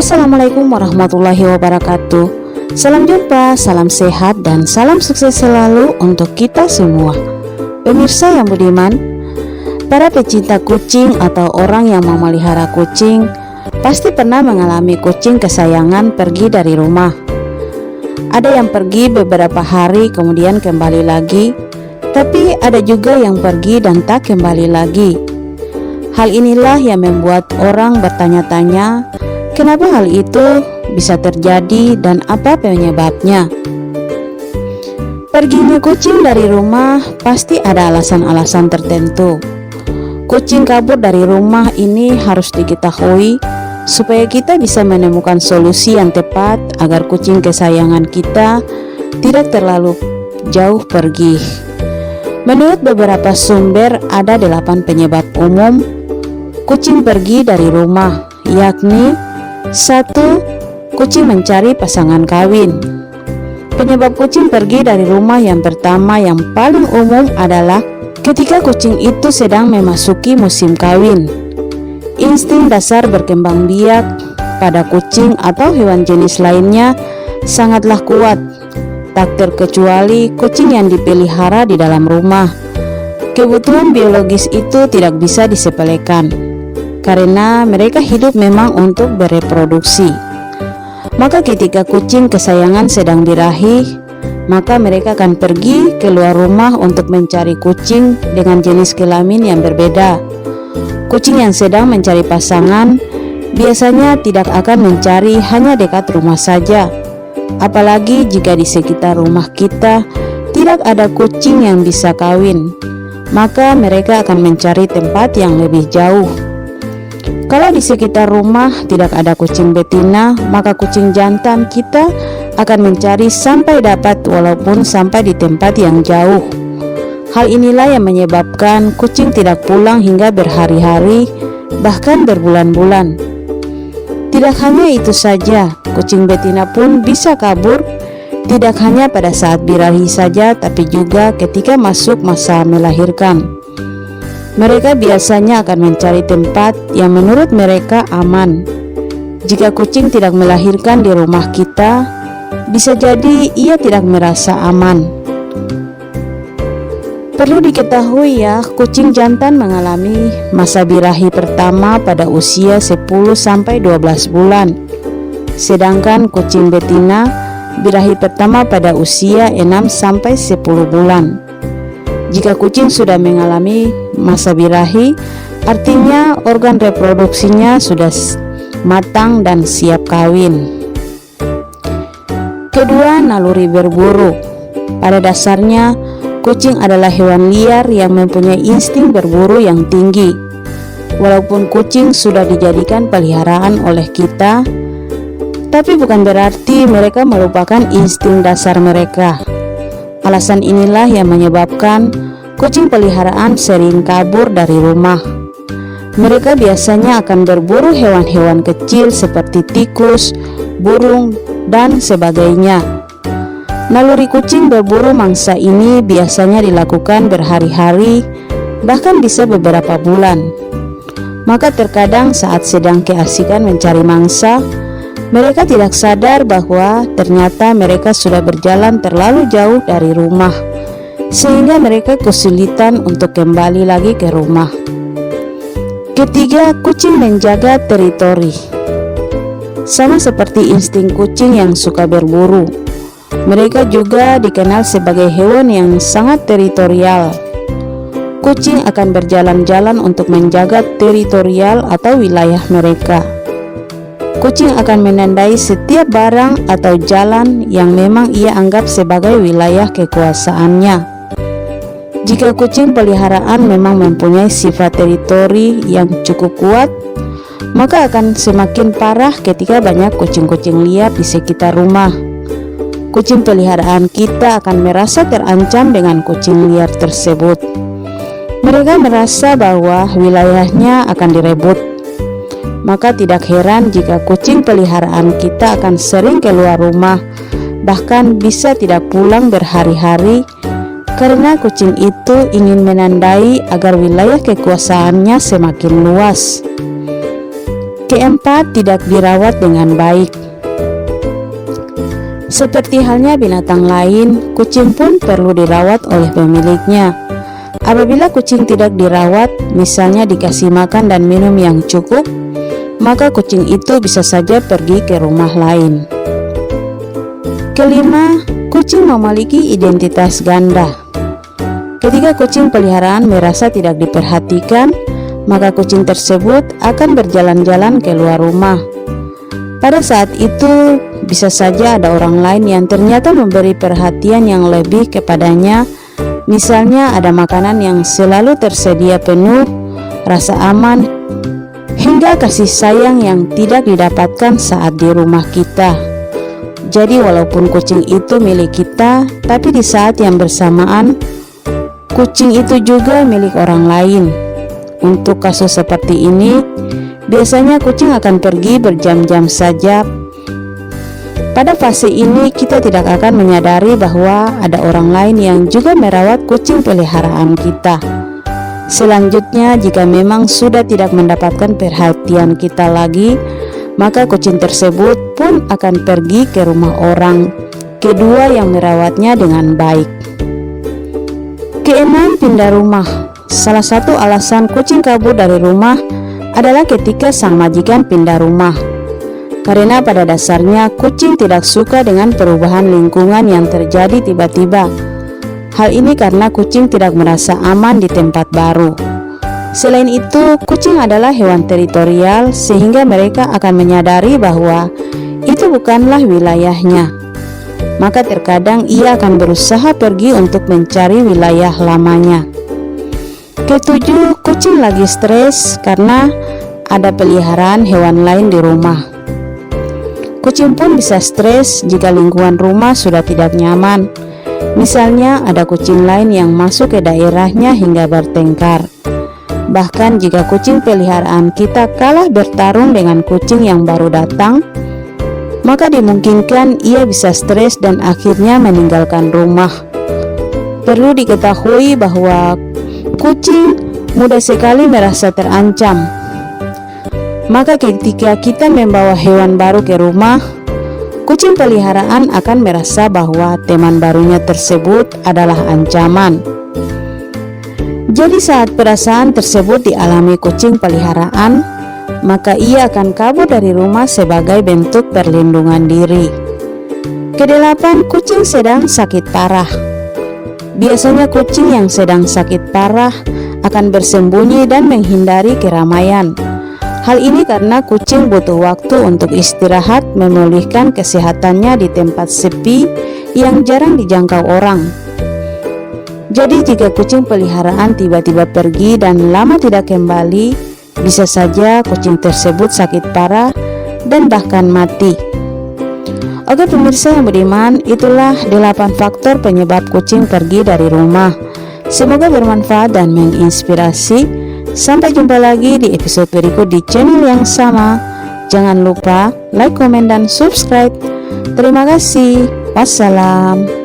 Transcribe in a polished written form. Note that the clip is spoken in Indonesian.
Assalamualaikum warahmatullahi wabarakatuh. Salam jumpa, salam sehat, dan salam sukses selalu untuk kita semua. Pemirsa yang budiman, para pecinta kucing atau orang yang memelihara kucing pasti pernah mengalami kucing kesayangan pergi dari rumah. Ada yang pergi beberapa hari kemudian kembali lagi, tapi ada juga yang pergi dan tak kembali lagi. Hal inilah yang membuat orang bertanya-tanya, kenapa hal itu bisa terjadi dan apa penyebabnya? Perginya kucing dari rumah pasti ada alasan-alasan tertentu. Kucing kabur dari rumah ini harus diketahui supaya kita bisa menemukan solusi yang tepat agar kucing kesayangan kita tidak terlalu jauh pergi. Menurut beberapa sumber ada 8 penyebab umum kucing pergi dari rumah, yakni 1. Kucing mencari pasangan kawin. Penyebab kucing pergi dari rumah yang pertama yang paling umum adalah ketika kucing itu sedang memasuki musim kawin. Insting dasar berkembang biak pada kucing atau hewan jenis lainnya sangatlah kuat, tak terkecuali kucing yang dipelihara di dalam rumah. Kebutuhan biologis itu tidak bisa disepelekan, karena mereka hidup memang untuk bereproduksi. Maka ketika kucing kesayangan sedang birahi, maka mereka akan pergi keluar rumah untuk mencari kucing dengan jenis kelamin yang berbeda. Kucing yang sedang mencari pasangan biasanya tidak akan mencari hanya dekat rumah saja. Apalagi jika di sekitar rumah kita tidak ada kucing yang bisa kawin, maka mereka akan mencari tempat yang lebih jauh. Kalau di sekitar rumah tidak ada kucing betina, maka kucing jantan kita akan mencari sampai dapat, walaupun sampai di tempat yang jauh. Hal inilah yang menyebabkan kucing tidak pulang hingga berhari-hari, bahkan berbulan-bulan. Tidak hanya itu saja, kucing betina pun bisa kabur, tidak hanya pada saat birahi saja, tapi juga ketika masuk masa melahirkan. Mereka biasanya akan mencari tempat yang menurut mereka aman. Jika kucing tidak melahirkan di rumah kita, bisa jadi ia tidak merasa aman. Perlu diketahui ya, kucing jantan mengalami masa birahi pertama pada usia 10-12 bulan. Sedangkan kucing betina birahi pertama pada usia 6-10 bulan. Jika kucing sudah mengalami masa birahi, artinya organ reproduksinya sudah matang dan siap kawin. Kedua, naluri berburu. Pada dasarnya, kucing adalah hewan liar yang mempunyai insting berburu yang tinggi. Walaupun kucing sudah dijadikan peliharaan oleh kita, tapi bukan berarti mereka melupakan insting dasar mereka. Alasan inilah yang menyebabkan kucing peliharaan sering kabur dari rumah. Mereka biasanya akan berburu hewan-hewan kecil seperti tikus, burung, dan sebagainya. Naluri kucing berburu mangsa ini biasanya dilakukan berhari-hari, bahkan bisa beberapa bulan. Maka terkadang saat sedang keasikan mencari mangsa, mereka tidak sadar bahwa ternyata mereka sudah berjalan terlalu jauh dari rumah, sehingga mereka kesulitan untuk kembali lagi ke rumah. Ketiga, kucing menjaga teritori. Sama seperti insting kucing yang suka berburu, mereka juga dikenal sebagai hewan yang sangat teritorial. Kucing akan berjalan-jalan untuk menjaga teritorial atau wilayah mereka. Kucing akan menandai setiap barang atau jalan yang memang ia anggap sebagai wilayah kekuasaannya. Jika kucing peliharaan memang mempunyai sifat teritori yang cukup kuat, maka akan semakin parah ketika banyak kucing-kucing liar di sekitar rumah. Kucing peliharaan kita akan merasa terancam dengan kucing liar tersebut. Mereka merasa bahwa wilayahnya akan direbut. Maka tidak heran jika kucing peliharaan kita akan sering keluar rumah, bahkan bisa tidak pulang berhari-hari, karena kucing itu ingin menandai agar wilayah kekuasaannya semakin luas. Keempat, tidak dirawat dengan baik. Seperti halnya binatang lain, kucing pun perlu dirawat oleh pemiliknya. Apabila kucing tidak dirawat, misalnya dikasih makan dan minum yang cukup, maka kucing itu bisa saja pergi ke rumah lain. Kelima, kucing memiliki identitas ganda. Ketika kucing peliharaan merasa tidak diperhatikan, maka kucing tersebut akan berjalan-jalan keluar rumah. Pada saat itu, bisa saja ada orang lain yang ternyata memberi perhatian yang lebih kepadanya. Misalnya ada makanan yang selalu tersedia penuh, rasa aman, hingga kasih sayang yang tidak didapatkan saat di rumah kita. Jadi walaupun kucing itu milik kita, tapi di saat yang bersamaan, kucing itu juga milik orang lain. Untuk kasus seperti ini, biasanya kucing akan pergi berjam-jam saja. Pada fase ini kita tidak akan menyadari bahwa ada orang lain yang juga merawat kucing peliharaan kita. Selanjutnya, jika memang sudah tidak mendapatkan perhatian kita lagi, maka kucing tersebut pun akan pergi ke rumah orang kedua yang merawatnya dengan baik. Keenam, pindah rumah. Salah satu alasan kucing kabur dari rumah adalah ketika sang majikan pindah rumah. Karena pada dasarnya kucing tidak suka dengan perubahan lingkungan yang terjadi tiba-tiba. Hal ini karena kucing tidak merasa aman di tempat baru. Selain itu, kucing adalah hewan teritorial sehingga mereka akan menyadari bahwa itu bukanlah wilayahnya. Maka terkadang ia akan berusaha pergi untuk mencari wilayah lamanya. Ketujuh, kucing lagi stres karena ada peliharaan hewan lain di rumah. Kucing pun bisa stres jika lingkungan rumah sudah tidak nyaman. Misalnya ada kucing lain yang masuk ke daerahnya hingga bertengkar. Bahkan jika kucing peliharaan kita kalah bertarung dengan kucing yang baru datang, maka dimungkinkan ia bisa stres dan akhirnya meninggalkan rumah. Perlu diketahui bahwa kucing mudah sekali merasa terancam. Maka ketika kita membawa hewan baru ke rumah, kucing peliharaan akan merasa bahwa teman barunya tersebut adalah ancaman. Jadi saat perasaan tersebut dialami kucing peliharaan, maka ia akan kabur dari rumah sebagai bentuk perlindungan diri. Kedelapan, kucing sedang sakit parah. Biasanya kucing yang sedang sakit parah akan bersembunyi dan menghindari keramaian. Hal ini karena kucing butuh waktu untuk istirahat, memulihkan kesehatannya di tempat sepi yang jarang dijangkau orang. Jadi jika kucing peliharaan tiba-tiba pergi dan lama tidak kembali, bisa saja kucing tersebut sakit parah dan bahkan mati. Oke pemirsa yang budiman, itulah 8 faktor penyebab kucing pergi dari rumah. Semoga bermanfaat dan menginspirasi. Sampai jumpa lagi di episode berikut di channel yang sama. Jangan lupa like, komen, dan subscribe. Terima kasih. Wassalam.